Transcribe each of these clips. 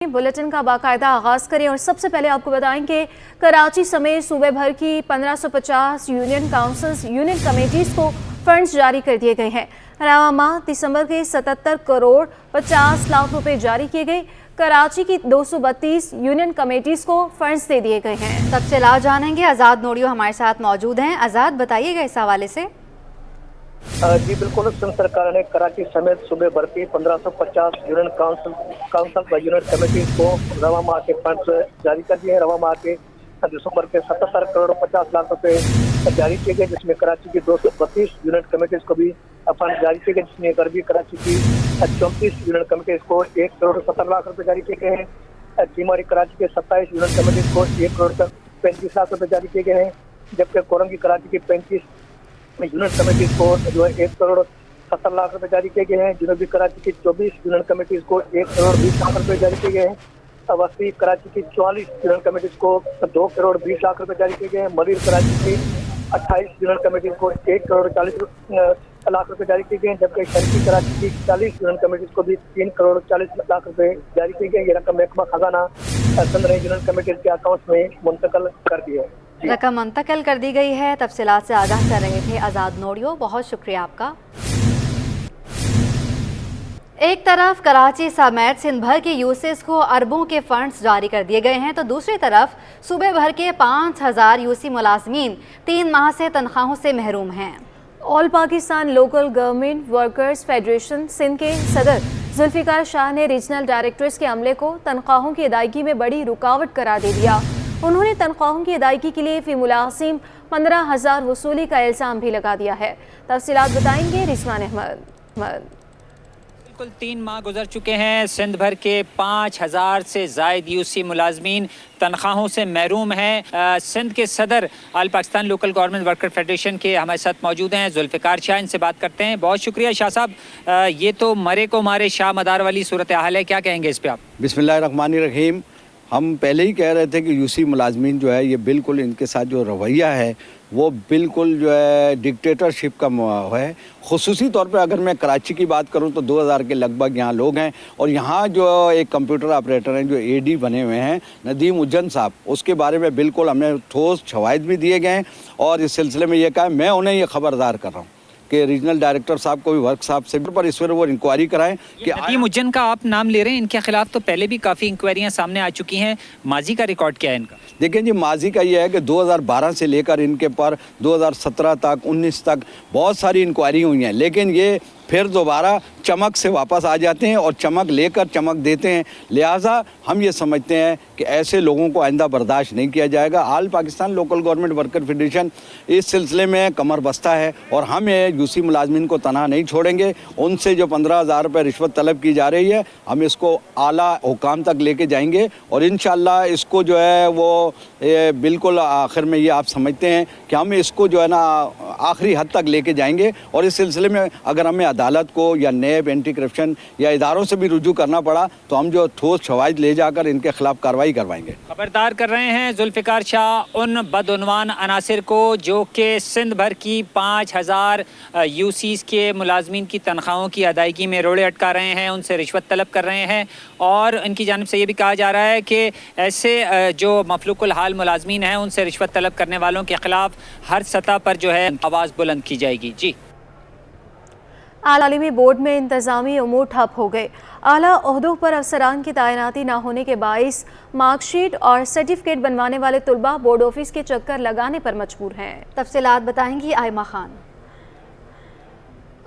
Bulletin का बाकायदा आगाज करें और सबसे पहले आपको बताएं कि कराची समेत सूबे भर की 1550 यूनियन काउंसिल्स यूनियन कमेटीज को फंड्स जारी कर दिए गए हैं। रवां माह दिसंबर के 77 करोड़ 50 लाख रुपए जारी किए गए। कराची की 232 यूनियन कमेटीज को फंड्स दे दिए गए हैं। तफसीलात जानेंगे, आज़ाद नोडियो हमारे साथ मौजूद हैं। आज़ाद, बताइएगा इस हवाले से। जी बिल्कुल, सिंध सरकार ने कराची समेत सूबे भर की 1550 यूनियन काउंसिल व यूनियन कमेटीज को रवा माह के फंड्स जारी कर दिए हैं। रवा माह के दिसंबर के 77 करोड़ 50 लाख रुपए जारी किए गए, जिसमें कराची की 232 यूनियन कमेटीज को भी फंड जारी किए गए, जिसमें गरबी कराची की 34 यूनियन कमेटीज को 1 करोड़ 70 लाख रुपए जारी किए गए हैं। चिमारी कराची के 27 यूनियन कमेटीज को 1 करोड़ 35 लाख रुपए जारी किए गए हैं, जबकि कोरंगी कराची की 35 यूनियन कमेटीज को जो है 1 करोड़ 70 लाख रुपए जारी किए गए हैं। जनूबी कराची की 24 यूनियन कमेटीज को 1 करोड़ 20 लाख रुपए जारी किए गए हैं। वस्ती कराची की 44 यूनियन कमेटीज को 2 करोड़ 20 लाख रुपए जारी किए गए हैं। मरीर कराची की 28 यूनियन कमेटीज को 1 करोड़ 40 लाख रुपए जारी किए गए हैं, जबकि शरीफी कराची की 40 यूनियन कमेटीज को भी 3 करोड़ 40 लाख रुपए जारी किए गए। ये रकम महकमा खजाना 15 यूनियन कमेटीज के अकाउंट में मुंतकिल कर दी है। रकम मुंतकिल कर दी गई है। तफसीलात से आगाह कर रहे थे आज़ाद नोडियो, बहुत शुक्रिया आपका। एक तरफ कराची समेत सिंध भर के यूसीज को अरबों के फंड्स जारी कर दिए गए हैं, तो दूसरी तरफ सूबे भर के 5000 यूसी मुलाजमीन 3 माह से तनख्वाहों से महरूम हैं। All Pakistan local government workers federation Sindh के सदर जुल्फिकार शाह ने रीजनल डायरेक्टर्स के अमले को तनख्वाहों की अदायगी में बड़ी रुकावट करार दे दिया। उन्होंने तनख्वाहों की अदायगी के लिए फी मुलाजिम 15,000 वसूली का इल्ज़ाम भी लगा दिया है। तफसीलात बताएंगे रिजवान अहमद। बिल्कुल 3 माह गुजर चुके हैं, सिंध भर के 5000 से ज़ायद यूसी मुलाजमीन तनख्वाहों से महरूम हैं। सिंध के सदर all Pakistan local government worker federation के हमारे साथ मौजूद हैं जुल्फिकार शाह, इनसे बात करते हैं। बहुत शुक्रिया शाह साहब। ये तो मरे को मारे शाह मदार वाली सूरत हाल है, क्या कहेंगे इस पर आप? बिस्मिल्लाहिर्रहमानिर्रहीम। हम पहले ही कह रहे थे कि यूसी मुलाजमीन जो है ये बिल्कुल इनके साथ जो रवैया है वो बिल्कुल जो है डिक्टेटरशिप का है। ख़ुसूसी तौर पे अगर मैं कराची की बात करूं तो 2000 के लगभग यहाँ लोग हैं, और यहाँ जो एक कंप्यूटर ऑपरेटर हैं जो एडी बने हुए हैं नदीम उज्जैन साहब, उसके बारे में बिल्कुल हमें ठोस शवाहिद भी दिए गए हैं, और इस सिलसिले में ये कहा मैं उन्हें ये खबरदार कर रहा हूँ कि रीजनल डायरेक्टर साहब को भी वर्क साहब से पर इस पर वो इंक्वायरी कराएं कि नदीम उज्जैन का आप नाम ले रहे हैं, इनके खिलाफ तो पहले भी काफ़ी इंक्वायरियां सामने आ चुकी हैं। माजी का रिकॉर्ड क्या है इनका? देखिए जी, माजी का ये है कि 2012 से लेकर इनके पर 2017 तक 19 तक बहुत सारी इंक्वायरी हुई हैं, लेकिन ये फिर दोबारा चमक से वापस आ जाते हैं और चमक लेकर चमक देते हैं। लिहाजा हम ये समझते हैं कि ऐसे लोगों को आइंदा बर्दाश्त नहीं किया जाएगा। All Pakistan local government worker federation इस सिलसिले में कमर बस्ता है, और हम ये यूसी मुलाजमीन को तनहा नहीं छोड़ेंगे। उनसे जो 15,000 रुपये रिश्वत तलब की जा रही है, हम इसको आला हुकाम तक लेके जाएंगे, और इंशाअल्लाह इसको जो है वो बिल्कुल आखिर में ये आप समझते हैं कि हम इसको जो है ना आखिरी हद तक लेके जाएंगे। और इस सिलसिले में अगर हमें अदालत को या नैब, एंटी करप्शन या इदारों से भी रुजू करना पड़ा तो हम जो ठोस शवाहिद ले जाकर इनके खिलाफ कार्रवाई करवाएंगे। खबरदार कर रहे हैं जुल्फिकार शाह उन बदउनवान अनासिर को जो कि सिंध भर की 5000 यूसीज के मुलाजमीन की तनख्वाहों की अदायगी में रोड़े अटका रहे हैं, उनसे रिश्वत तलब कर रहे हैं, और इनकी जानिब से ये भी कहा जा रहा है कि ऐसे जो मफलूकुल हाल मुलाजमीन हैं उनसे रिश्वत तलब करने वालों के खिलाफ हर सतह पर जो है आवाज़ बुलंद की जाएगी। जी, आलिमी बोर्ड में इंतजामी उमूर ठप हो गए। आला ओहदों पर अफसरान की तैनाती न होने के बाइस मार्कशीट और सर्टिफिकेट बनवाने वाले तुलबा बोर्ड ऑफिस के चक्कर लगाने पर मजबूर हैं। तफसीलात बताएंगी आयमा खान।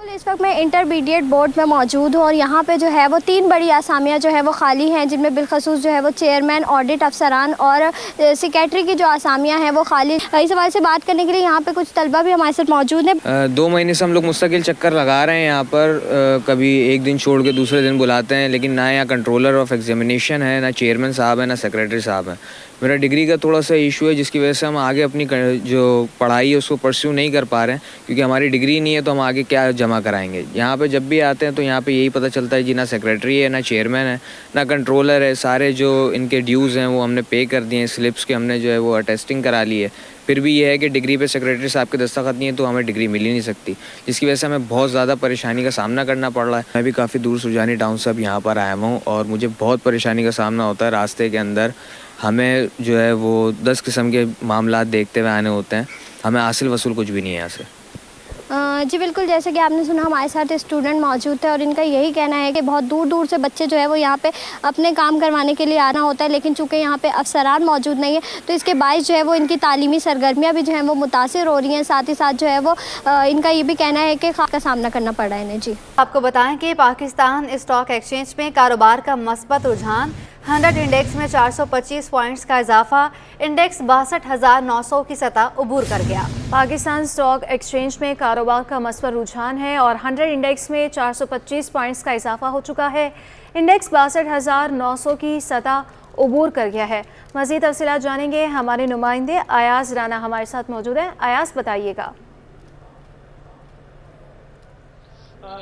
इस वक्त मैं इंटरमीडिएट बोर्ड में मौजूद हूँ, और यहाँ पे जो है वो 3 बड़ी आसामियाँ जो है वो खाली हैं, जिनमें बिलखसूस जो है वो चेयरमैन, ऑडिट अफसरान और सेक्रेटरी की जो आसामियाँ हैं वो खाली। इस सवाल से बात करने के लिए यहाँ पे कुछ तलबा भी हमारे साथ मौजूद हैं। 2 महीने से हम लोग मुस्तकिल चक्कर लगा रहे हैं यहाँ पर। कभी एक दिन छोड़ के दूसरे दिन बुलाते हैं, लेकिन ना यहाँ कंट्रोलर ऑफ एग्जामिनेशन है, ना चेयरमैन साहब है, ना सेक्रेटरी साहब है। मेरा डिग्री का थोड़ा सा इशू है, जिसकी वजह से हम आगे अपनी जो पढ़ाई है उसको परस्यू नहीं कर पा रहे हैं, क्योंकि हमारी डिग्री नहीं है तो हम आगे क्या जमा जमा कराएंगे। यहाँ पे जब भी आते हैं तो यहाँ पे यही पता चलता है जी ना सेक्रेटरी है, ना चेयरमैन है, ना कंट्रोलर है। सारे जो इनके ड्यूज़ हैं वो हमने पे कर दिए हैं, स्लिप्स के हमने जो है वो अटेस्टिंग करा ली है। फिर भी ये है कि डिग्री पे सेक्रेटरी साहब के दस्तखत नहीं है तो हमें डिग्री मिल ही नहीं सकती, जिसकी वजह से हमें बहुत ज़्यादा परेशानी का सामना करना पड़ रहा है। मैं भी काफ़ी दूर सुजानी टाउन से अब यहाँ पर आया हूँ और मुझे बहुत परेशानी का सामना होता है। रास्ते के अंदर हमें जो है वो 10 किस्म के मामलात देखते हुए आने होते हैं। हमें हासिल वसूल कुछ भी नहीं है यहाँ से। जी बिल्कुल, जैसे कि आपने सुना हमारे साथ स्टूडेंट मौजूद थे और इनका यही कहना है कि बहुत दूर दूर से बच्चे जो है वो यहाँ पे अपने काम करवाने के लिए आना होता है, लेकिन चूँकि यहाँ पे अफसरान मौजूद नहीं है तो इसके बायस जो है वो इनकी तालीमी सरगर्मियाँ भी जो हैं वो मुतासिर हो रही हैं। साथ ही साथ जो है वो इनका ये भी कहना है कि का सामना करना पड़ रहा है इन्हें। जी आपको बताएं कि पाकिस्तान स्टॉक एक्सचेंज में कारोबार का मस्बत रुझान, 100 इंडेक्स में 425 पॉइंट्स का इजाफा, इंडेक्स 62,900 की सतह उबूर कर गया। पाकिस्तान स्टॉक एक्सचेंज में कारोबार का मस्बत रुझान है और 100 इंडेक्स में 425 पॉइंट्स का इजाफा हो चुका है। इंडेक्स 62,900 की सतह उबूर कर गया है। मज़ीद तफसीलात जानेंगे, हमारे नुमाइंदे अयाज राना हमारे साथ मौजूद हैं। अयाज, बताइएगा।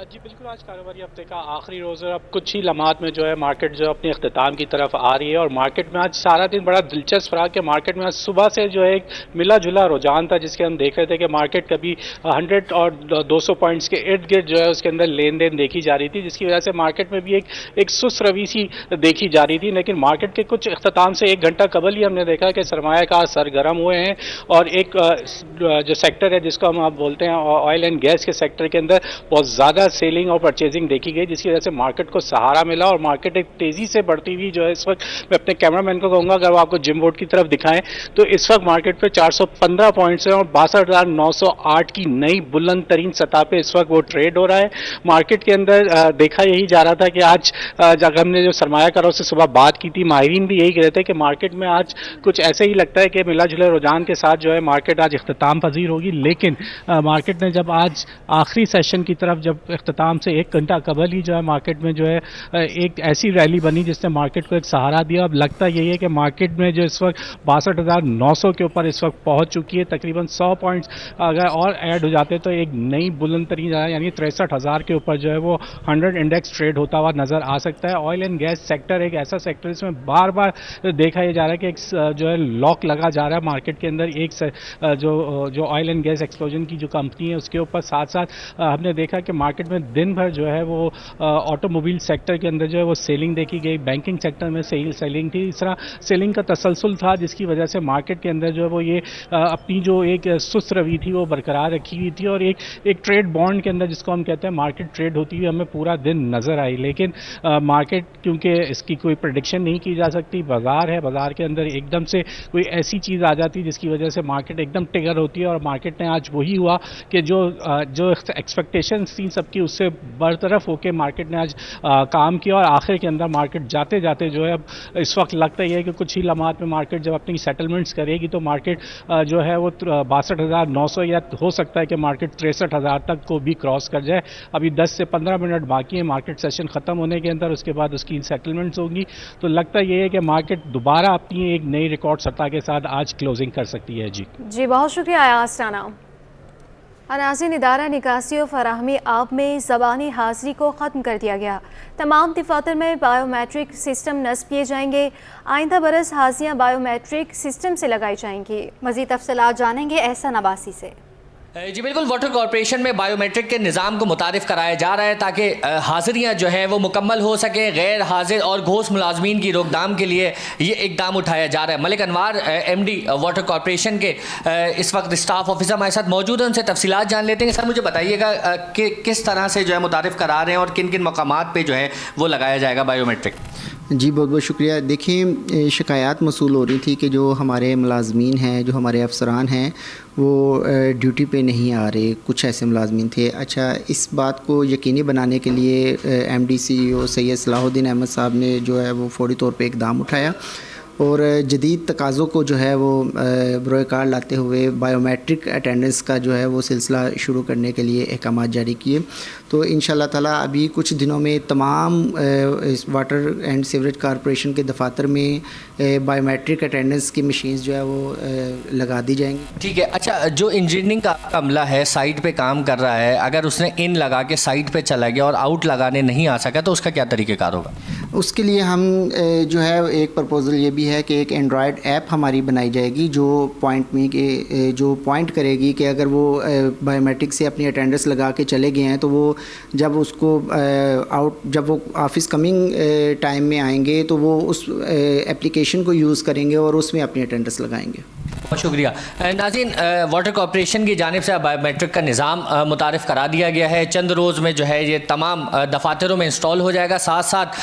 जी बिल्कुल, आज कारोबारी हफ्ते का आखिरी रोज़ है। अब कुछ ही लम्हात में जो है मार्केट जो अपने अख्ताम की तरफ आ रही है और मार्केट में आज सारा दिन बड़ा दिलचस्प रहा कि मार्केट में आज सुबह से जो है एक मिला जुला रुझान था, जिसके हम देख रहे थे कि मार्केट कभी 100 और 200 पॉइंट्स के इर्द गिर्द जो है उसके अंदर लेन देन देखी जा रही थी, जिसकी वजह से मार्केट में भी एक सुस्त रवि सी देखी जा रही थी। लेकिन मार्केट के कुछ अख्ताम से 1 घंटा कबल ही हमने देखा कि सरमायाकार सरगर्म हुए हैं और एक जो सेक्टर है जिसको हम आप बोलते हैं ऑयल एंड गैस के सेक्टर के अंदर बहुत ज़्यादा सेलिंग और परचेजिंग देखी गई, जिसकी वजह से मार्केट को सहारा मिला और मार्केट एक तेजी से बढ़ती हुई जो है इस वक्त, मैं अपने कैमरामैन को कहूँगा अगर वो आपको जिम बोर्ड की तरफ दिखाएं तो इस वक्त मार्केट पे 415 पॉइंट्स हैं और 62,908 की नई बुलंद तरीन सतह पे इस वक्त वो ट्रेड हो रहा है। मार्केट के अंदर देखा यही जा रहा था कि आज जब हमने जो सरमायाकारों से सुबह बात की थी, माहिरीन भी यही कह रहे थे कि मार्केट में आज कुछ ऐसे ही लगता है कि मिला जुला रुझान के साथ जो है मार्केट आज इख्तिताम पजीर होगी। लेकिन मार्केट ने जब आज आखिरी सेशन की तरफ जब इख्तिताम से 1 घंटा कबल ही जो है मार्केट में जो है एक ऐसी रैली बनी जिसने मार्केट को एक सहारा दिया। अब लगता यही है कि मार्केट में जो इस वक्त 62,900 के ऊपर इस वक्त पहुंच चुकी है। तकरीबन 100 पॉइंट्स अगर और ऐड हो जाते तो एक नई बुलंद तरीन यानी 63,000 के ऊपर जो है वो 100 इंडेक्स ट्रेड होता हुआ नजर आ सकता है। ऑयल एंड गैस सेक्टर एक ऐसा सेक्टर है इसमें बार बार देखा यह जा रहा है कि एक जो है लॉक लगा जा रहा है मार्केट के अंदर, एक जो ऑयल एंड गैस एक्सप्लोजन की जो कंपनी है उसके ऊपर। साथ साथ हमने देखा कि मार्केट में दिन भर जो है वो ऑटोमोबाइल सेक्टर के अंदर जो है वो सेलिंग देखी गई, बैंकिंग सेक्टर में सेलिंग थी। इस तरह सेलिंग का तसलसल था जिसकी वजह से मार्केट के अंदर जो है वो ये अपनी जो एक सुस्त रवि थी वो बरकरार रखी हुई थी और एक ट्रेड बॉन्ड के अंदर जिसको हम कहते हैं मार्केट ट्रेड होती हुई हमें पूरा दिन नजर आई। लेकिन मार्केट क्योंकि इसकी कोई प्रेडिक्शन नहीं की जा सकती, बाजार है, बाजार के अंदर एकदम से कोई ऐसी चीज़ आ जाती जिसकी वजह से मार्केट एकदम टिगर होती है और मार्केट ने आज वही हुआ कि जो एक्सपेक्टेशंस थी सबकी उससे बरतरफ होकर मार्केट ने आज काम किया और आखिर के अंदर मार्केट जाते जाते जो है अब इस वक्त लगता ही है कि कुछ ही लम्हात में मार्केट जब अपनी सेटलमेंट्स करेगी तो मार्केट जो है वो 62,900 या हो सकता है कि मार्केट 63,000 तक को भी क्रॉस कर जाए। अभी 10 से 15 मिनट बाकी है मार्केट सेशन ख़त्म होने के अंदर, उसके बाद उसकी सेटलमेंट्स होंगी। तो लगता ये है कि मार्केट दोबारा अपनी एक नई रिकॉर्ड सतह के साथ आज क्लोजिंग कर सकती है। जी बहुत शुक्रिया अयाज राना। अनाज़िन इदारा निकासी और फराहमी आब में ज़बानी हाज़िरी को ख़त्म कर दिया गया। तमाम दफातर में बायोमेट्रिक सिस्टम नस्ब किए जाएंगे। आइंदा बरस हाज़ियाँ बायोमेट्रिक सिस्टम से लगाई जाएंगी। मज़ीद तफ़सीलात जानेंगे एहसन अब्बासी से। जी बिल्कुल, वाटर कॉरपोरेशन में बायोमेट्रिक के निज़ाम को मुतारिफ़ कराया जा रहा है ताकि हाज़िरियाँ जो हैं वो मुकम्मल हो सके। गैर हाजिर और घोष मुलाजमीन की रोकथाम के लिए ये इक़दाम उठाया जा रहा है। मलिक अनवार MD वाटर कॉरपोरेशन के इस वक्त स्टाफ ऑफिसर हमारे साथ मौजूद हैं, उनसे तफसीलात जान लेते हैं। सर मुझे बताइएगा कि किस तरह से जो है मुतारिफ़ करा रहे हैं और किन किन मकामात पर जो है वो लगाया जाएगा बायोमेट्रिक। जी बहुत बहुत शुक्रिया। देखिए, शिकायत मसूल हो रही थी कि जो हमारे मुलाजमीन हैं, जो हमारे अफसरान हैं वो ड्यूटी पे नहीं आ रहे, कुछ ऐसे मुलाजमीन थे। अच्छा, इस बात को यकीनी बनाने के लिए MD CEO सैयद सलाहुद्दीन अहमद साहब ने जो है वो फौरी तौर पे इक़दाम उठाया اور جدید تقاضوں کو جو ہے وہ بروئے کار لاتے ہوئے بائیومیٹرک اٹینڈنس کا جو ہے وہ سلسلہ شروع کرنے کے لیے احکامات جاری کیے. تو انشاءاللہ تعالیٰ ابھی کچھ دنوں میں تمام واٹر اینڈ سیوریج کارپوریشن کے دفاتر میں بائیومیٹرک اٹینڈنس کی مشینز جو ہے وہ لگا دی جائیں گی. ٹھیک ہے. اچھا, جو انجینئرنگ کا عملہ ہے سائٹ پہ کام کر رہا ہے, اگر اس نے ان لگا کے سائٹ پہ چلا گیا اور آؤٹ لگانے نہیں آ سکا تو اس کا کیا طریقہ کار ہوگا؟ اس کے لیے ہم جو ہے ایک پرپوزل یہ بھی ہے کہ ایک اینڈرائڈ ایپ ہماری بنائی جائے گی جو پوائنٹ کرے گی کہ اگر وہ بائیومیٹرک سے اپنی اٹینڈنس لگا کے چلے گئے ہیں تو وہ جب اس کو جب وہ آفس کمنگ ٹائم میں آئیں گے تو وہ اس اپلیکیشن کو یوز کریں گے اور اس میں اپنی اٹینڈنس لگائیں گے. بہت شکریہ. ناظرین, واٹر کارپوریشن کی جانب سے بائیو میٹرک کا نظام متعارف کرا دیا گیا ہے. چند روز میں جو ہے یہ تمام دفاتروں میں انسٹال ہو جائے گا. ساتھ ساتھ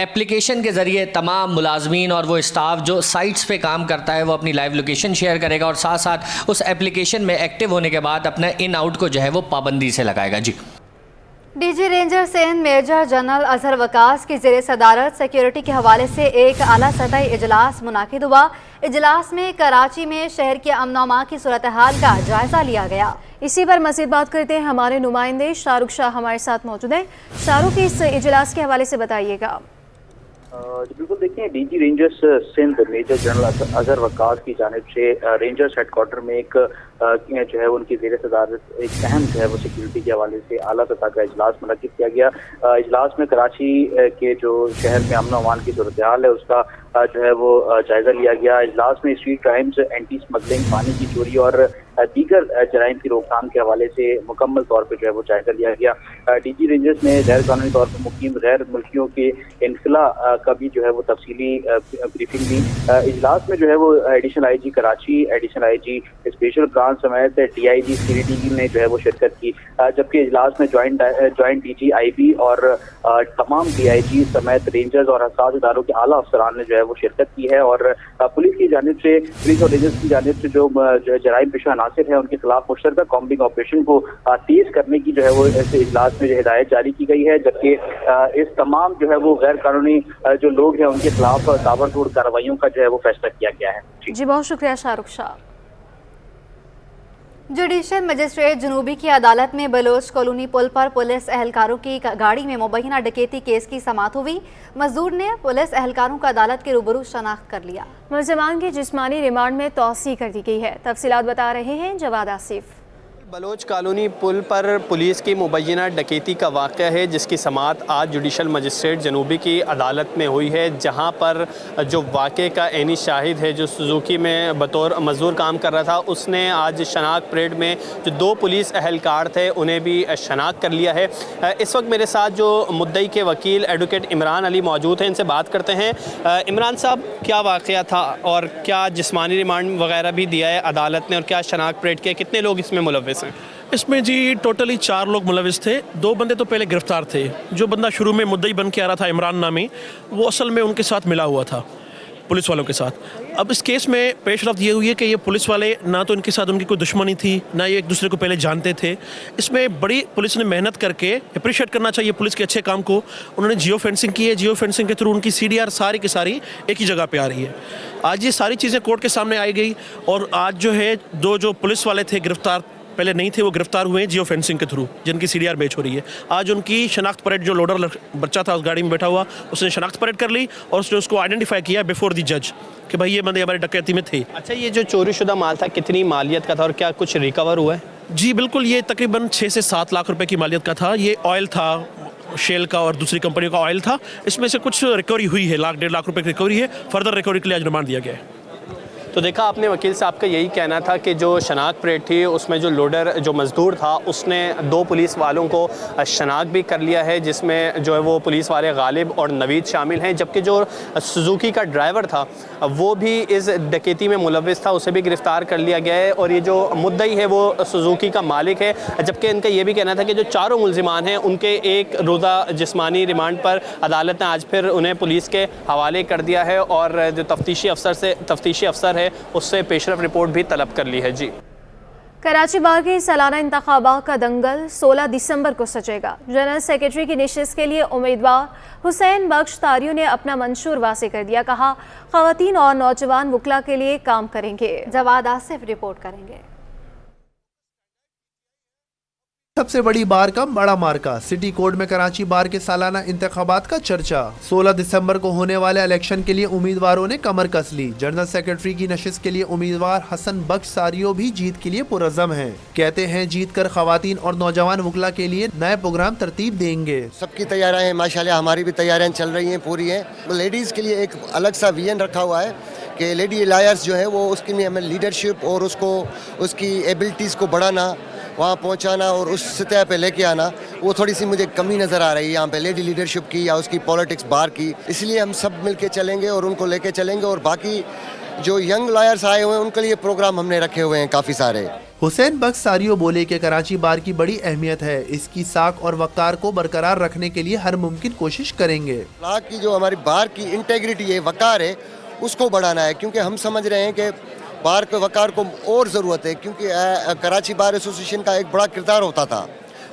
اپلیکیشن کے ذریعے تمام ملازمین اور وہ اسٹاف جو سائٹس پہ کام کرتا ہے وہ اپنی لائیو لوکیشن شیئر کرے گا اور ساتھ ساتھ اس اپلیکیشن میں ایکٹیو ہونے کے بعد اپنا ان آؤٹ کو جو ہے وہ پابندی سے لگائے گا. جی, D G ranger Sindh major general Azhar Waqas کی زیر صدارت سیکیورٹی کے حوالے سے ایک اعلیٰ سطحی اجلاس منعقد ہوا. اجلاس میں کراچی میں شہر کے امن و امان کی صورتحال کا جائزہ لیا گیا. اسی پر مزید بات کرتے ہیں, ہمارے نمائندے شاہ رخ شاہ ہمارے ساتھ موجود ہیں. شاہ رخ, اس اجلاس کے حوالے سے بتائیے گا. بالکل, دیکھیں D G rangers Sindh major general Azhar Waqas کی جانب سے رینجرز ہیڈ کوارٹر میں ایک جو ہے ان کی زیر صدارت ایک اہم جو ہے وہ سیکیورٹی کے حوالے سے اعلیٰ سطح کا اجلاس منعقد کیا گیا. اجلاس میں کراچی کے جو شہر میں امن و امان کی صورتحال ہے اس کا جو ہے وہ جائزہ لیا گیا. اجلاس میں اسٹریٹ کرائمز, اینٹی اسمگلنگ, پانی کی چوری اور دیگر جرائم کی روک تھام کے حوالے سے مکمل طور پہ جو ہے وہ جائزہ لیا گیا. ڈی جی رینجرز نے غیر قانونی طور پر مقیم غیر ملکیوں کے انخلا کا بھی جو ہے وہ تفصیلی بریفنگ دی. اجلاس میں جو ہے وہ additional I G Karachi, additional I G special branch سمیت D I G C D نے جو ہے وہ شرکت کی, جبکہ اجلاس میں joint D G I B اور تمام ڈی آئی جی سمیت رینجرز اور حساس اداروں کے اعلیٰ افسران نے جو ہے وہ شرکت کی ہے. اور پولیس کی جانب سے, پولیس اور رینجرز کی جانب سے جو جرائم پیشہ عناصر ہیں ان کے خلاف مشترکہ کامبنگ آپریشن کو تیز کرنے کی جو ہے وہ اس اجلاس میں جو ہدایت جاری کی گئی ہے, جبکہ اس تمام جو ہے وہ غیر قانونی جو لوگ ہیں ان کے خلاف تابڑتوڑ کارروائیوں کا جو ہے وہ فیصلہ کیا گیا ہے. جی, بہت شکریہ شاہ رخ شاہ. جوڈیشل مجسٹریٹ جنوبی کی عدالت میں بلوچ کالونی پل پر پولیس اہلکاروں کی گاڑی میں مبینہ ڈکیتی کیس کی سماعت ہوئی. مزدور نے پولیس اہلکاروں کو عدالت کے روبرو شناخت کر لیا. ملزمان کی جسمانی ریمانڈ میں توسیع کر دی گئی ہے. تفصیلات بتا رہے ہیں جواد آصف. بلوچ کالونی پل پر پولیس کی مبینہ ڈکیتی کا واقعہ ہے جس کی سماعت آج جوڈیشل مجسٹریٹ جنوبی کی عدالت میں ہوئی ہے, جہاں پر جو واقعے کا عینی شاہد ہے جو سوزوکی میں بطور مزدور کام کر رہا تھا, اس نے آج شناخت پریڈ میں جو 2 پولیس اہلکار تھے انہیں بھی شناخت کر لیا ہے. اس وقت میرے ساتھ جو مدعی کے وکیل ایڈوکیٹ عمران علی موجود ہیں, ان سے بات کرتے ہیں. عمران صاحب, کیا واقعہ تھا اور کیا جسمانی ریمانڈ وغیرہ بھی دیا ہے عدالت نے اور کیا شناخت پریڈ کے کتنے لوگ اس میں ملوث ہیں؟ اس میں جی ٹوٹلی 4 لوگ ملوث تھے. 2 بندے تو پہلے گرفتار تھے. جو بندہ شروع میں مدعی بن کے آ رہا تھا عمران نامی, وہ اصل میں ان کے ساتھ ملا ہوا تھا, پولیس والوں کے ساتھ. اب اس کیس میں پیش رفت یہ ہوئی ہے کہ یہ پولیس والے نہ تو ان کے ساتھ ان کی کوئی دشمنی تھی, نہ یہ ایک دوسرے کو پہلے جانتے تھے. اس میں بڑی پولیس نے محنت کر کے, اپریشیٹ کرنا چاہیے پولیس کے اچھے کام کو, انہوں نے جیو فینسنگ کی ہے. جیو فینسنگ کے تھرو ان کی سی ڈی آر ساری کی ساری ایک ہی جگہ پہ آ رہی ہے. آج یہ ساری چیزیں کورٹ کے سامنے آئی گئی اور آج جو ہے 2 جو پولیس والے تھے گرفتار پہلے نہیں تھے, وہ گرفتار ہوئے ہیں جیو فینسنگ کے تھرو, جن کی سی ڈی آر بیچ ہو رہی ہے. آج ان کی شناخت پریڈ, جو لوڈر بچہ تھا اس گاڑی میں بیٹھا ہوا, اس نے شناخت پریڈ کر لی اور اس نے اس کو آئیڈینٹیفائی کیا بیفور دی جج کہ بھائی یہ بندے ہمارے ڈکیتی میں تھے. اچھا, یہ جو چوری شدہ مال تھا کتنی مالیت کا تھا اور کیا کچھ ریکور ہوا ہے؟ جی بالکل, یہ تقریباً 6 سے 7 لاکھ روپے کی مالیت کا تھا. یہ آئل تھا, شیل کا اور دوسری کمپنیوں کا آئل تھا. اس میں سے کچھ ریکوری ہوئی ہے, 1.5 لاکھ روپے کی ریکوری ہے. فردر ریکوری کے لیے آج ریمانڈ دیا گیا ہے. تو دیکھا آپ نے وکیل صاحب کا یہی کہنا تھا کہ جو شناخت پریڈ تھی اس میں جو لوڈر جو مزدور تھا اس نے 2 پولیس والوں کو شناخت بھی کر لیا ہے, جس میں جو ہے وہ پولیس والے غالب اور نوید شامل ہیں, جبکہ جو سوزوکی کا ڈرائیور تھا وہ بھی اس ڈکیتی میں ملوث تھا, اسے بھی گرفتار کر لیا گیا ہے. اور یہ جو مدعی ہے وہ سوزوکی کا مالک ہے, جبکہ ان کا یہ بھی کہنا تھا کہ جو 4 ملزمان ہیں ان کے 1 روزہ جسمانی ریمانڈ پر عدالت نے آج پھر انہیں پولیس کے حوالے کر دیا ہے اور جو تفتیشی افسر ہے اس سے پیشرفت رپورٹ بھی طلب کر لی ہے. جی कराची बार के सालाना इंतखाबात का दंगल 16 दिसंबर को सजेगा। जनरल सेक्रेटरी की नशिस्त के लिए उम्मीदवार हुसैन बख्श तारियों ने अपना मंशूर वासे कर दिया। कहा, खवातीन और नौजवान वकला के लिए काम करेंगे। जवाद आसिफ रिपोर्ट करेंगे। सबसे बड़ी बार का बड़ा मार्का, सिटी कोर्ट में कराची बार के सालाना इंतखाबात का चर्चा। 16 दिसंबर को होने वाले इलेक्शन के लिए उम्मीदवारों ने कमर कस ली। जनरल सेक्रेटरी की नशिस्त के लिए उम्मीदवार हसन बख्श सारियो भी जीत के लिए पुरज़म हैं। कहते हैं जीत कर खवातीन और नौजवान वकला के लिए नए प्रोग्राम तरतीब देंगे। सबकी तैयारियां हैं माशाल्लाह, हमारी भी तैयारियां चल रही हैं, पूरी हैं। लेडीज़ के लिए एक अलग सा विजन रखा हुआ है कि लेडी लायर्स जो है वो उसके लिए हमें लीडरशिप और उसकी एबिलिटीज़ को बढ़ाना, वहाँ पहुँचाना और उस सतह पे लेके आना, वो थोड़ी सी मुझे कमी नज़र आ रही है यहाँ पे लेडी लीडरशिप की या उसकी पॉलिटिक्स बार की। इसलिए हम सब मिलके चलेंगे और उनको लेके चलेंगे। और बाकी जो यंग लॉयर्स आए हुए हैं उनके लिए प्रोग्राम हमने रखे हुए हैं काफ़ी सारे। हुसैन बख्श सारियो बोले कि कराची बार की बड़ी अहमियत है, इसकी साख और वक़ार को बरकरार रखने के लिए हर मुमकिन कोशिश करेंगे। इलाक़ की जो हमारी बार की इंटेग्रिटी है, वक़ार है, उसको बढ़ाना है, क्योंकि हम समझ रहे हैं कि बार के वक़ार को और ज़रूरत है, क्योंकि कराची बार एसोसिएशन का एक बड़ा किरदार होता था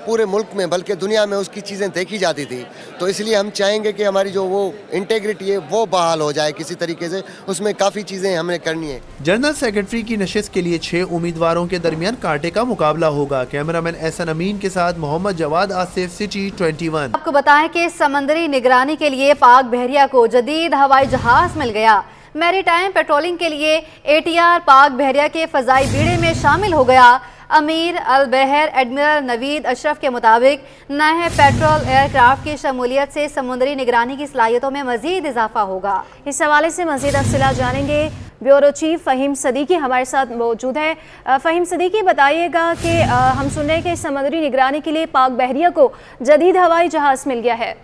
पूरे मुल्क में, बल्कि दुनिया में उसकी चीज़ें देखी जाती थी। तो इसलिए हम चाहेंगे कि हमारी जो वो इंटेग्रिटी है वो बहाल हो जाए किसी तरीके से, उसमें काफ़ी चीज़ें हमें करनी है। जनरल सेक्रेटरी की नशिस्त के लिए 6 उम्मीदवारों के दरमियान कांटे का मुकाबला होगा। कैमरामैन एहसन अमीन के साथ मोहम्मद जवाद, आसिफ, सिटी 21। आपको बताएं कि समंदरी निगरानी के लिए पाक बहरिया को जदीद हवाई जहाज मिल गया। मैरीटाइम पेट्रोलिंग के लिए ATR पाक बहरिया के फ़ज़ाई बीड़े में शामिल हो गया। अमीर अल बहर एडमिरल नवीद अशरफ के मुताबिक नए पेट्रोल एयरक्राफ्ट की शमूलियत से समुद्री निगरानी की सलाहियतों में मज़ीद इजाफा होगा। इस हवाले से मज़ीद तफसीलात जानेंगे। ब्यूरो चीफ फ़हीम सदीकी हमारे साथ मौजूद है। फ़हीम सदीकी, बताइएगा कि हम सुन रहे हैं कि समुद्री निगरानी के लिए पाक बहरिया को जदीद हवाई जहाज़ मिल गया है।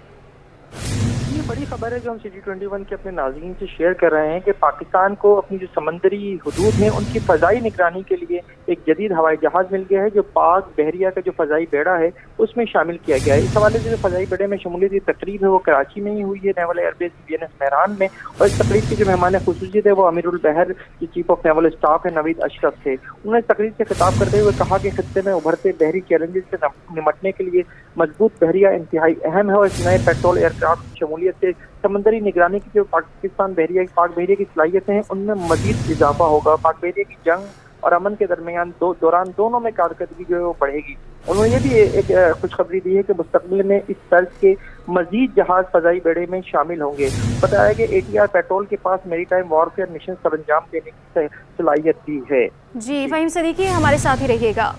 बड़ी खबर है जो हम सिटी 21 के अपने नाज़रीन से शेयर कर रहे हैं कि पाकिस्तान को अपनी जो समंदरी हुदूद हैं उनकी फ़ज़ाई निगरानी के लिए एक जदीद हवाई जहाज़ मिल गया है, जो पाक बहरिया का जो फ़ज़ाई बेड़ा है उसमें शामिल किया गया है। इस हवाले से जो फ़ज़ाई बेड़े में शमूलियत की तकरीब है वो कराची में ही हुई है, नेवल एयरबेस BNS मेहरान में। और इस तकरीब के जो मेहमान खुसूसी थे वो अमीरुल बहर जो चीफ ऑफ नेवल स्टाफ है नवीद अशरफ थे। उन्होंने इस तकरीब से खिताब करते हुए कहा कि खत्ते में उभरते बहरी चैलेंजेस से निमटने के लिए मजबूत बहरिया इंतहाई अहम है और इस नए पेट्रोल एयरक्राफ्ट की शमूलियत से समंदरी निगरानी की जो पाक बहरिया की सलाहियतें हैं उनमें मजीद इजाफा होगा। पाक बहरिया की जंग और अमन के दरमियान दौरान दोनों में कारकर्दगी जो है वो बढ़ेगी। उन्होंने ये भी एक खुशखबरी दी है कि मुस्तकबिल में इस तर्ज के मजीद जहाज फ़ज़ाई बेड़े में शामिल होंगे। बताया कि ATR पेट्रोल के पास मेरीटाइम वॉरफेयर मिशन सर अंजाम देने की सलाहियत भी है। जी फ़हीम सदीकी, हमारे साथ ही रहिएगा।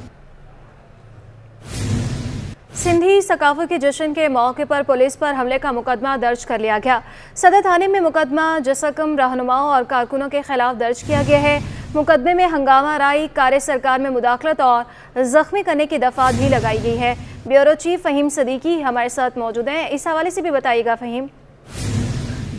सिंधी सकाफत के जश्न के मौके पर पुलिस पर हमले का मुकदमा दर्ज कर लिया गया। सदर थाने में मुकदमा जसकम रहनुमाओं और कारकुनों के खिलाफ दर्ज किया गया है। मुकदमे में हंगामा राई, कार्य सरकार में मुदाखलत और जख्मी करने की दफात भी लगाई गई है। ब्यूरो चीफ फ़हीम सदीकी हमारे साथ मौजूद हैं। इस हवाले से भी बताइएगा फ़हीम।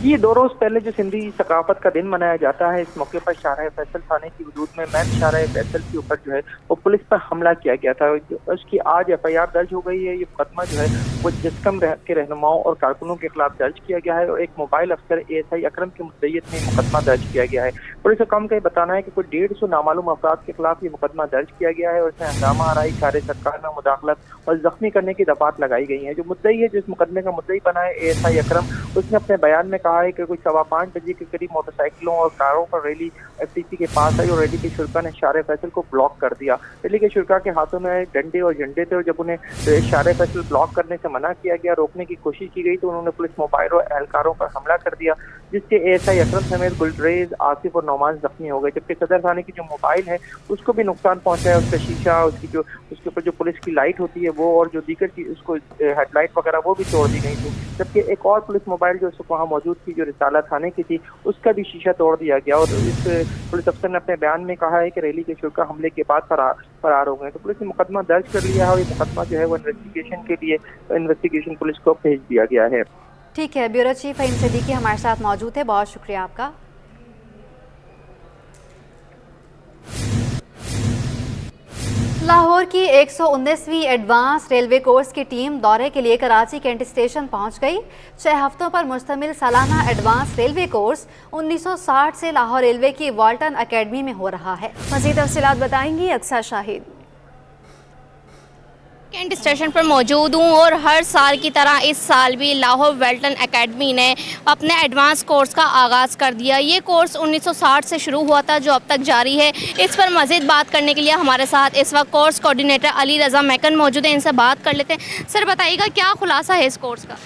ये 2 रोज़ पहले जो सिंधी सकाफत का दिन मनाया जाता है, इस मौके पर शाहराह फैसल थाने की हदूद में मैन शाहराह फैसल के ऊपर जो है वो पुलिस पर हमला किया गया था। उसकी आज FIR दर्ज हो गई है। ये मुकदमा जो है वो जस्कम के रहनुमाओं और कारकुनों के खिलाफ दर्ज किया गया है और एक मोबाइल अफसर ASI अकरम की मुद्दईयत में मुकदमा दर्ज किया गया है। पुलिस हुकाम का ये बताना है कि कोई 150 नामालूम अफराद के खिलाफ ये मुकदमा दर्ज किया गया है और इसमें हंगामा आराई, कार्य सरकार में मुदाखलत और जख्मी करने की दफात लगाई गई है। जो मुद्दई है, जिस मुकदमे का मुद्दई बना है ASI अकरम, उसने अपने बयान में कहा है कि कोई 5:15 बजे के करीब मोटरसाइकिलों और कारों पर रैली FTC के पास आई और रैली के शुरा ने शाहराह फैसल को ब्लॉक कर दिया। रैली के शुरा के हाथों में डंडे और झंडे थे और जब उन्हें शाहराह फैसल ब्लॉक करने से मना किया गया, रोकने की कोशिश की गई, तो उन्होंने पुलिस मोबाइल और एहलकारों पर हमला कर दिया, जिससे ASI अकरम समेत गुलरेज, आसिफ और नौमान जख्मी हो गए। जबकि सदर थाने की जो मोबाइल है उसको भी नुकसान पहुंचा है, उसका शीशा, उसके ऊपर जो पुलिस की लाइट होती है वो और जो दीगर चीज उसको हेडलाइट वगैरह वो भी तोड़ दी गई थी। जबकि एक और पुलिस मोबाइल जो वहाँ मौजूद थी जो रिसाला थाने की थी, उसका भी शीशा तोड़ दिया गया। और इस पुलिस अफसर ने अपने बयान में कहा है कि रैली के शुरा हमले के बाद फरार हो गए। तो पुलिस ने मुकदमा दर्ज कर लिया है और ये मुकदमा जो है वो इन्वेस्टिगेशन पुलिस को भेज दिया गया है। ठीक है, ब्यूरो चीफ फ़हीम सदीकी हमारे साथ मौजूद है, बहुत शुक्रिया आपका। लाहौर की 119वीं एडवांस रेलवे कोर्स की टीम दौरे के लिए कराची कैंट स्टेशन पहुंच गई। 6 हफ्तों पर मुश्तमिल सालाना एडवांस रेलवे कोर्स 1960 से लाहौर रेलवे की वाल्टन अकेडमी में हो रहा है। मज़ीद तफसीलात बताएंगी अक्सा शाहिद। कैंट स्टेशन पर मौजूद हूँ और हर साल की तरह इस साल भी लाहौर वेल्टन एकेडमी ने अपने एडवांस कोर्स का आगाज़ कर दिया। ये कोर्स 1960 से शुरू हुआ था जो अब तक जारी है। इस पर मज़ीद बात करने के लिए हमारे साथ इस वक्त course coordinator Ali Raza McKeon मौजूद है। इनसे बात कर लेते हैं। सर बताइएगा क्या खुलासा है इस कोर्स का?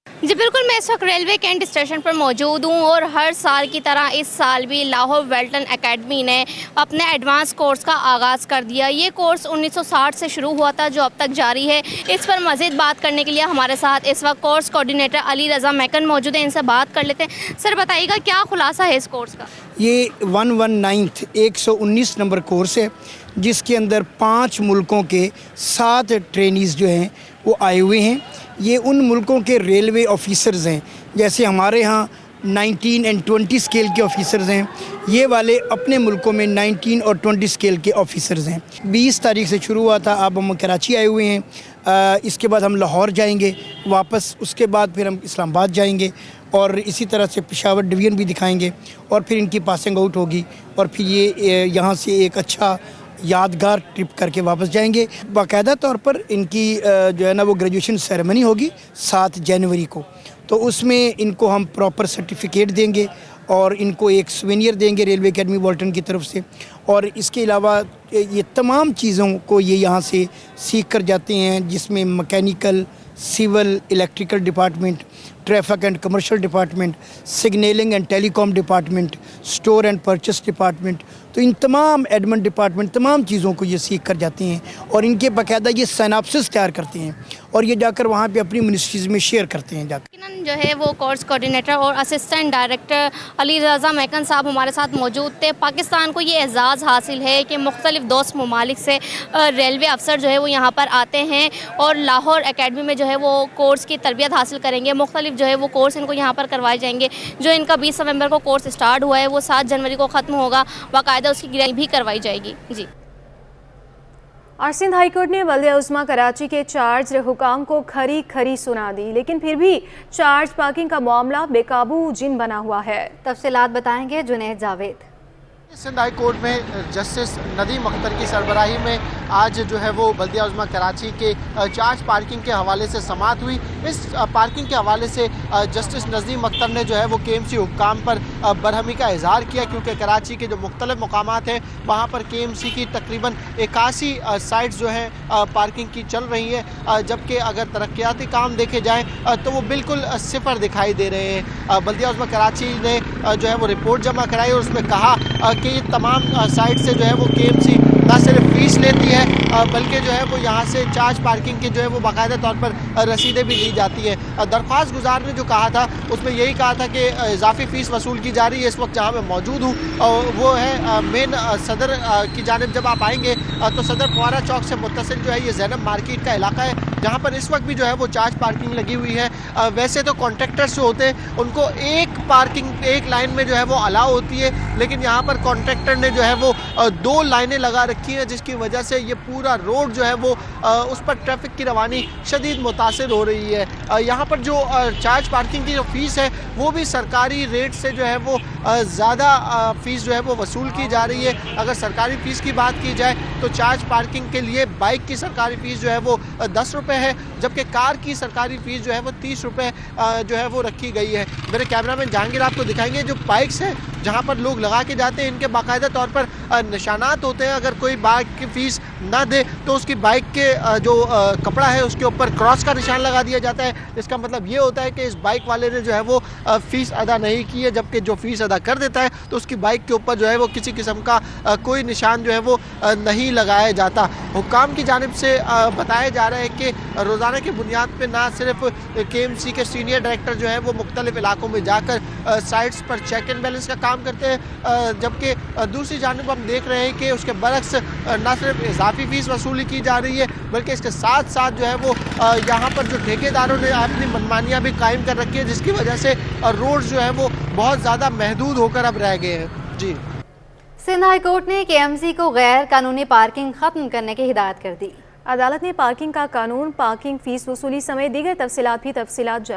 जी बिल्कुल, मैं इस वक्त रेलवे कैंट स्टेशन पर मौजूद हूँ और हर साल की तरह इस साल भी लाहौर वेल्टन एकेडमी ने अपने एडवांस कोर्स का आगाज़ कर दिया। ये कोर्स 1960 से शुरू हुआ था जो अब तक जारी है। इस पर मज़ीद बात करने के लिए हमारे साथ इस वक्त course coordinator Ali Raza McKeon मौजूद है। इनसे बात कर लेते हैं। सर बताइएगा क्या खुलासा है इस कोर्स का? ये 119 नंबर कोर्स है जिसके अंदर 5 मुल्कों के 7 ट्रेनीज़ जो हैं वो आए हुए हैं। ये उन मुल्कों के रेलवे ऑफिसर्स हैं, जैसे हमारे यहाँ 19 और 20 स्केल के ऑफिसर्स हैं, ये वाले अपने मुल्कों में 19 और 20 स्केल के ऑफिसर्स हैं। 20 तारीख से शुरू हुआ था, अब हम कराची आए हुए हैं। इसके बाद हम लाहौर जाएंगे वापस, उसके बाद फिर हम इस्लामाबाद जाएंगे और इसी तरह से पेशावर डिवीज़न भी दिखाएंगे और फिर इनकी पासिंग आउट होगी और फिर ये यहाँ से एक अच्छा यादगार ट्रिप करके वापस जाएंगे। बाकायदा तौर पर इनकी जो है ना वो ग्रेजुएशन सेरेमनी होगी 7 जनवरी को, तो उसमें इनको हम प्रॉपर सर्टिफिकेट देंगे और इनको एक सुवेनियर देंगे रेलवे एकेडमी वॉल्टन की तरफ से। और इसके अलावा ये तमाम चीज़ों को ये यहाँ से सीख कर जाते हैं, जिसमें mechanical, civil, electrical department, traffic and commercial department, signalling and telecom department, store and purchase department, तो इन तमाम एडमिन डिपार्टमेंट तमाम चीज़ों को ये सीख कर जाते हैं और इनके बाकायदा ये सिनॉप्सिस तैयार करते हैं और ये जाकर वहाँ पे अपनी मिनिस्ट्रीज़ में शेयर करते हैं जाकर। जो है वो कोर्स कोऑर्डिनेटर और assistant director Ali Raza McKeon साहब हमारे साथ मौजूद थे। पाकिस्तान को ये एज़ाज़ हासिल है कि मुख्तलिफ़ दोस्त ममालिक से रेलवे अफसर जो है वो यहाँ पर आते हैं और लाहौर एकेडमी में जो है वो कोर्स की तरबियत हासिल करेंगे। मुख्तलिफ जो है वो कोर्स इनको यहाँ पर करवाए जाएंगे। जो इनका 20 नवंबर को कोर्स स्टार्ट हुआ है वो 7 जनवरी को ख़त्म होगा। बाकायदा उसकी गिरफ्तारी भी करवाई जाएगी। जी। और सिंध हाईकोर्ट ने बल्दिया उस्मा कराची के चार्ज हुकाम को खरी खरी सुना दी, लेकिन फिर भी चार्ज पार्किंग का मामला बेकाबू जिन बना हुआ है। तफसीलात बताएंगे जुनैद जावेद। सिंध हाई कोर्ट में जस्टिस नदीम अख्तर की सरबराही में आज जो है वो बल्दिया उज़्मा कराची के चार्ज पार्किंग के हवाले से समाअत हुई। इस पार्किंग के हवाले से जस्टिस नदीम अख्तर ने जो है वो KMC हुक्काम पर बरहमी का इजहार किया, क्योंकि कराची के जो मुख्तलिफ मकामात हैं वहाँ पर KMC की तकरीबन 81 साइट्स जो हैं पार्किंग की चल रही है, जबकि अगर तरक्याती काम देखे जाएँ तो वो बिल्कुल सिफर दिखाई दे रहे हैं। बल्दिया उज़्मा कराची ने जो है वो रिपोर्ट जमा कराई और उसमें कहा कि ये तमाम साइट से जो है वो KMC ना सिर्फ फीस लेती है बल्कि जो है वो यहाँ से चार्ज पार्किंग के जो है वो बाकायदा तौर पर रसीदें भी ली जाती है। दरख्वास्त गुजार ने जो कहा था उसमें यही कहा था कि इजाफी फ़ीस वसूल की जा रही है। इस वक्त जहाँ मैं मौजूद हूँ वो है मेन सदर की जानिब जब आप आएँगे तो सदर फुआरा चौक से मुत्तसिल जो है ये ज़ैनब मार्केट का इलाका है, जहाँ पर इस वक्त भी जो है वो चार्ज पार्किंग लगी हुई है। वैसे तो कॉन्ट्रैक्टर्स जो होते हैं उनको एक लाइन में जो है वो अलाउ होती है, लेकिन यहाँ पर कॉन्ट्रैक्टर ने जो है वो 2 लाइनें लगा रखी हैं, जिसकी वजह से ये पूरा रोड जो है वो उस पर ट्रैफिक की रवानी शदीद मुतासिर हो रही है। यहाँ पर जो चार्ज पार्किंग की जो फ़ीस है वो भी सरकारी रेट से जो है वो ज़्यादा फ़ीस जो है वो वसूल की जा रही है। अगर सरकारी फ़ीस की बात की जाए तो चार्ज पार्किंग के लिए बाइक की सरकारी फ़ीस जो है वो 10 रुपये है, जबकि कार की सरकारी फ़ीस जो है वो 30 रुपये जो है वो रखी गई है। मेरे कैमरामैन जहांगीर आपको दिखाएंगे जो बाइक्स हैं जहाँ पर लोग लगा के जाते हैं, इनके बाकायदा तौर पर निशानात होते हैं। अगर कोई बाइक की फ़ीस ना दे तो उसकी बाइक के जो कपड़ा है उसके ऊपर क्रॉस का निशान लगा दिया जाता है। इसका मतलब ये होता है कि इस बाइक वाले ने जो है वो फ़ीस अदा नहीं की है, जबकि जो फ़ीस अदा कर देता है तो उसकी बाइक के ऊपर जो है वो किसी किस्म का कोई निशान जो है वो नहीं लगाया जाता। हुक्काम की जानिब से बताया जा रहा है कि रोज़ाना की बुनियाद पर ना सिर्फ KMC के सीनियर डायरेक्टर जो है वो मुख्तलिफ इलाकों में जाकर साइट्स पर चेक एंड बैलेंस का काम करते हैं, जबकि दूसरी जानिब हम देख रहे हैं कि उसके बरक्स न सिर्फ इजाफी फ़ीस वसूली की जा रही है बल्कि इसके साथ साथ जो है वो यहाँ पर जो ठेकेदारों ने अपनी मनमानियाँ भी कायम कर रखी है, जिसकी वजह से रोड जो है वो बहुत ज़्यादा महदूद होकर अब रह गए हैं। जी। सिंध हाई कोर्ट ने KMC को गैर कानूनी पार्किंग ख़त्म करने की हिदायत कर दी। अदालत ने पार्किंग का कानून, पार्किंग फ़ीस वसूली समेत दीगर तफसीलात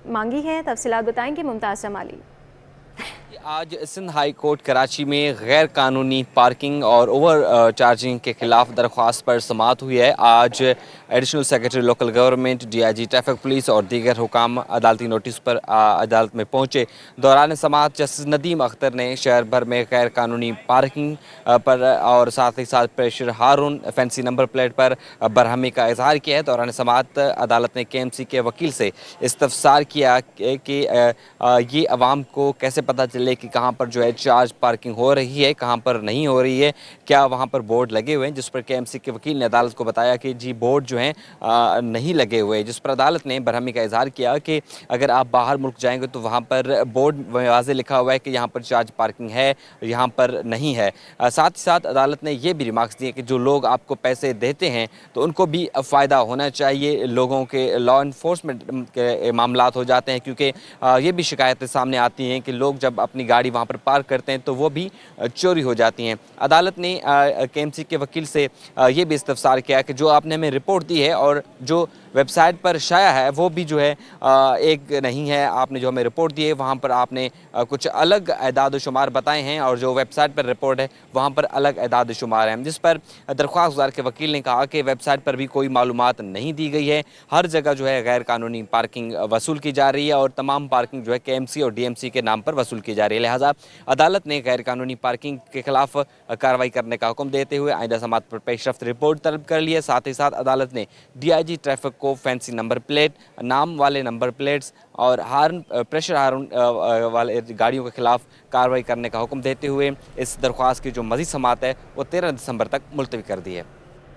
मांगी हैं। तफसीलात बताएंगे मुमताज़ जमाली। आज सिंध हाई कोर्ट कराची में गैर कानूनी पार्किंग और ओवर चार्जिंग के खिलाफ दरख्वास्त पर समाअत हुई है। आज additional secretary local government, DIG traffic police और दीगर हुकाम अदालती नोटिस पर अदालत में पहुंचे। दौरान समाअत जस्टिस नदीम अख्तर ने शहर भर में गैर कानूनी पार्किंग पर और साथ ही साथ प्रेशर हारून फैंसी नंबर प्लेट पर बरहमी का इजहार किया है। दौरान समाअत अदालत ने KMC के वकील से इस्तफसार किया कि ये अवाम को कैसे पता चले कि कहाँ पर जो है चार्ज पार्किंग हो रही है, कहाँ पर नहीं हो रही है, क्या वहाँ पर बोर्ड लगे हुए हैं, जिस पर KMC के वकील ने अदालत को बताया कि जी बोर्ड जो हैं नहीं लगे हुए, जिस पर अदालत ने बरहमी का इजहार किया कि अगर आप बाहर मुल्क जाएंगे तो वहाँ पर बोर्ड वाज़े लिखा हुआ है कि यहाँ पर चार्ज पार्किंग है, यहाँ पर नहीं है। साथ ही साथ अदालत ने ये भी रिमार्क्स दिए कि जो लोग आपको पैसे देते हैं तो उनको भी फ़ायदा होना चाहिए। लोगों के लॉ इन्फोर्समेंट के मामलात हो जाते हैं, क्योंकि ये भी शिकायतें सामने आती हैं कि लोग जब अपनी गाड़ी वहाँ पर पार्क करते हैं तो वो भी चोरी हो जाती हैं। अदालत ने KMC के वकील से ये भी इस्तफसार किया कि जो आपने हमें रिपोर्ट दी है और जो वेबसाइट पर शाया है वो भी जो है एक नहीं है। आपने जो हमें रिपोर्ट दी है वहाँ पर आपने कुछ अलग एदाद व शुमार बताए हैं और जो वेबसाइट पर रिपोर्ट है वहाँ पर अलग एदाद व शुमार हैं, जिस पर दरख्वास्त गुजार के वकील ने कहा कि वेबसाइट पर भी कोई मालूमात नहीं दी गई है। हर जगह जो है गैर कानूनी पार्किंग वसूल की जा रही है और तमाम पार्किंग जो है KMC और DMC के नाम पर वसूल की जा रही है। लिहाजा अदालत ने गैर कानूनी पार्किंग के खिलाफ कार्रवाई करने का हुक्म देते हुए आइंदा समाअत पर पेशरफ्त रिपोर्ट तलब कर ली है। साथ ही साथ अदालत ने DIG ट्रैफिक को फैंसी नंबर प्लेट, नाम वाले नंबर प्लेट्स और हार्न प्रेशर हार्न वाले गाड़ियों के खिलाफ कार्रवाई करने का हुक्म देते हुए इस दरख्वास्त की जो मज़ीद समाअत है वो 13 दिसंबर तक मुलतवी कर दी है।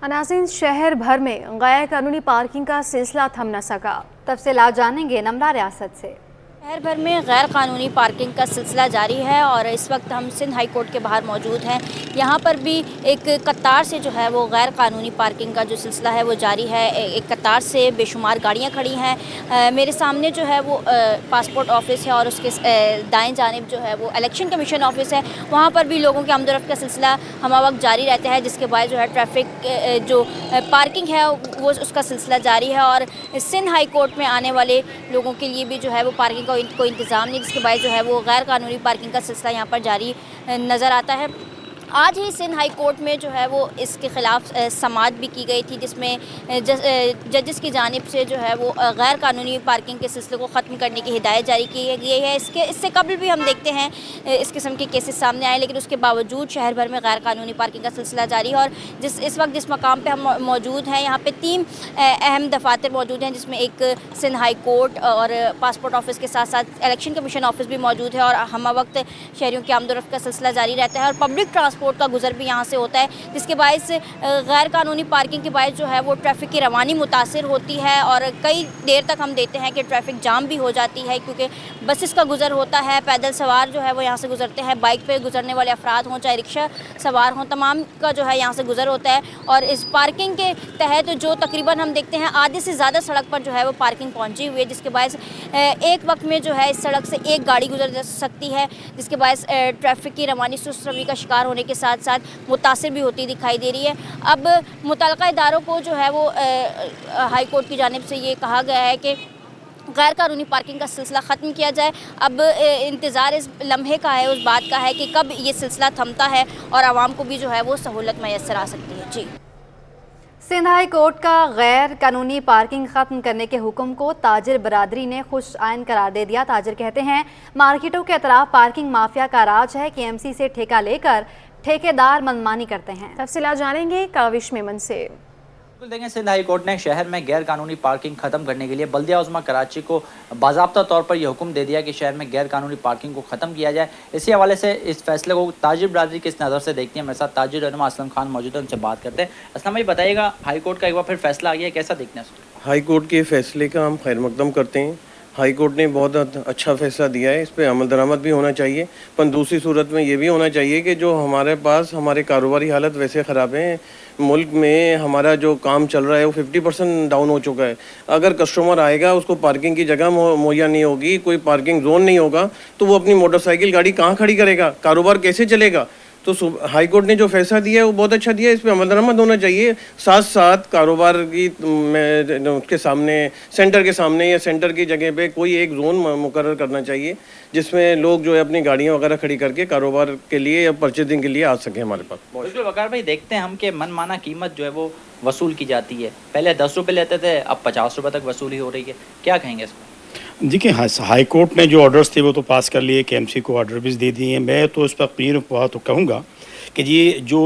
नाज़रीन, शहर भर में गैर कानूनी पार्किंग का सिलसिला थम न सका। तफसीलात जानेंगे नमरा रियासत से। शहर भर में गैर कानूनी पार्किंग का सिलसिला जारी है और इस वक्त हम सिंध हाई कोर्ट के बाहर मौजूद हैं। यहाँ पर भी एक कतार से जो है वो गैर कानूनी पार्किंग का जो सिलसिला है वो जारी है। एक कतार से बेशुमार गाड़ियाँ खड़ी हैं। मेरे सामने जो है वो पासपोर्ट ऑफिस है और उसके दाएं जानिब जो है वो इलेक्शन कमीशन ऑफिस है। वहाँ पर भी लोगों के आमदोरफ्त का सिलसिला हमा वक्त जारी रहता है, जिसके बाद जो है ट्रैफिक जो पार्किंग है वो उसका सिलसिला जारी है। और सिंध हाई कोर्ट में आने वाले लोगों के लिए भी जो है वो पार्किंग कोई इंतज़ाम नहीं, जिसके बाद जो है वो गैर कानूनी पार्किंग का सिलसिला यहाँ पर जारी नज़र आता है। आज ही सिंध हाई कोर्ट में जो है वो इसके ख़िलाफ़ समाअत भी की गई थी, जिसमें जजेस की जानिब से जो है वो गैर कानूनी पार्किंग के सिलसिले को ख़त्म करने की हिदायत जारी की गई है। इससे कबल भी हम देखते हैं इस किस्म के केसेस सामने आए, लेकिन उसके बावजूद शहर भर में गैर कानूनी पार्किंग का सिलसिला जारी है। और इस वक्त जिस मकाम पर हम मौजूद हैं, यहाँ पर 3 अहम दफातर मौजूद हैं, जिसमें एक सिंध हाई कोर्ट और पासपोर्ट ऑफिस के साथ साथ इलेक्शन कमीशन ऑफिस भी मौजूद है। और हम वक्त शहरियों की आमदोरफ्त का सिलसिला जारी रहता है और पब्लिक ट्रांसपोर्ट का गुजर भी यहाँ से होता है, जिसके बायस गैर कानूनी पार्किंग के बायस जो है वो ट्रैफिक की रवानी मुतासिर होती है और कई देर तक हम देखते हैं कि ट्रैफिक जाम भी हो जाती है, क्योंकि बसेस का गुजर होता है, पैदल सवार जो है वो यहाँ से गुजरते हैं, बाइक पे गुजरने वाले अफराद हों चाहे रिक्शा सवार हों, तमाम का जो है यहाँ से गुजर होता है। और इस पार्किंग के तहत जो तकरीबन हम देखते हैं आधे से ज़्यादा सड़क पर जो है वो पार्किंग पहुँची हुई है, जिसके बायस एक वक्त में जो है इस सड़क से एक गाड़ी गुजर जा सकती है, जिसके बायस ट्रैफिक की रवानी सुस्त रवी का शिकार होने के साथ साथ मुतासिर भी होती दिखाई दे रही है। अब मुतल्लिका इदारों को जो है वो हाई कोर्ट की जानिब से ये कहा गया है कि गैर कानूनी पार्किंग का सिलसिला ख़त्म किया जाए। अब इंतज़ार इस लम्हे का है, उस बात का है कि कब ये सिलसिला थमता है और आवाम को भी जो है वो सहूलत मैसर आ सकती है। जी, सिंध हाई कोर्ट का गैर कानूनी पार्किंग ख़त्म करने के हुक्म को ताजिर बरादरी ने खुश आइन करार दे दिया। ताजिर कहते हैं मार्केटों के अतराफ पार्किंग माफिया का राज है, KMC से ठेका लेकर ठेकेदार मनमानी करते हैं। तफसीलात जानेंगे काविश मेमन से। देखें, सिंध हाई कोर्ट ने शहर में गैर कानूनी पार्किंग खत्म करने के लिए बल्दिया उज़्मा कराची को बाज़ाब्ता तौर पर यह हुक्म दे दिया कि शहर में गैर कानूनी पार्किंग को ख़त्म किया जाए। इसी हवाले से इस फैसले को ताजिर बरादरी किस नज़र से देखती है, मेरे साथ ताजिर रहनुमा असलम खान मौजूद है, उनसे बात करते हैं। असलम भाई, बताइएगा, हाई कोर्ट का एक बार फिर फैसला आ गया, कैसा देखते हैं? हाई कोर्ट के फैसले का हम खैर मकदम करते हैं। हाई कोर्ट ने बहुत अच्छा फैसला दिया है, इस पर अमल दरामद भी होना चाहिए, पर दूसरी सूरत में ये भी होना चाहिए कि जो हमारे पास हमारे कारोबारी हालत वैसे ख़राब हैं, मुल्क में हमारा जो काम चल रहा है वो 50% डाउन हो चुका है। अगर कस्टमर आएगा उसको पार्किंग की जगह मुहैया नहीं होगी, कोई पार्किंग जोन नहीं होगा, तो वो अपनी मोटरसाइकिल गाड़ी कहाँ खड़ी करेगा, कारोबार कैसे चलेगा? तो हाई कोर्ट ने जो फैसला दिया है वो बहुत अच्छा दिया है, इस पर अमल दरामद होना चाहिए। साथ साथ कारोबार की उसके सामने, सेंटर के सामने या सेंटर की जगह पे कोई एक जोन मुकर्रर करना चाहिए जिसमें लोग जो है अपनी गाड़ियाँ वगैरह खड़ी करके कारोबार के लिए या परचेजिंग के लिए आ सकें हमारे पास। बिल्कुल वकार भाई, देखते हैं हम कि मनमाना कीमत जो है वो वसूल की जाती है। पहले 10 रुपये लेते थे, अब 50 रुपये तक वसूली हो रही है, क्या कहेंगे इस पर? देखिए, हाई कोर्ट ने जो ऑर्डर्स थे वो तो पास कर लिए, केएमसी को ऑर्डर भी दे दिए हैं। मैं तो इस पर अपनी तो कहूँगा कि ये जो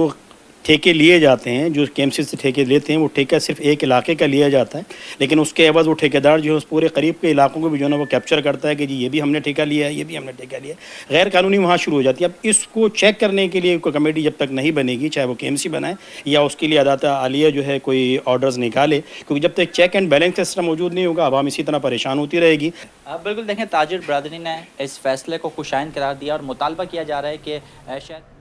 ठेके लिए जाते हैं, जो केएमसी से ठेके लेते हैं, वो ठेका सिर्फ एक इलाके का लिया जाता है, लेकिन उसके एवज वो ठेकेदार जो है उस पूरे करीब के इलाकों को भी जो है ना वो कैप्चर करता है कि जी ये भी हमने ठेका लिया है, ये भी हमने ठेका लिया है। गैर कानूनी वहाँ शुरू हो जाती है। अब इसको चेक करने के लिए कोई कमेटी जब तक नहीं बनेगी, चाहे वो केएमसी बनाए या उसके लिए अदालत आलिया जो है कोई ऑर्डर्स निकाले, क्योंकि जब तक चेक एंड बैलेंस सिस्टम मौजूद नहीं होगा आवाम इसी तरह परेशान होती रहेगी। अब बिल्कुल देखें, ताजिर बरादरी ने इस फैसले को खुशाइन करार दिया और मुतालबा किया जा रहा है कि शायद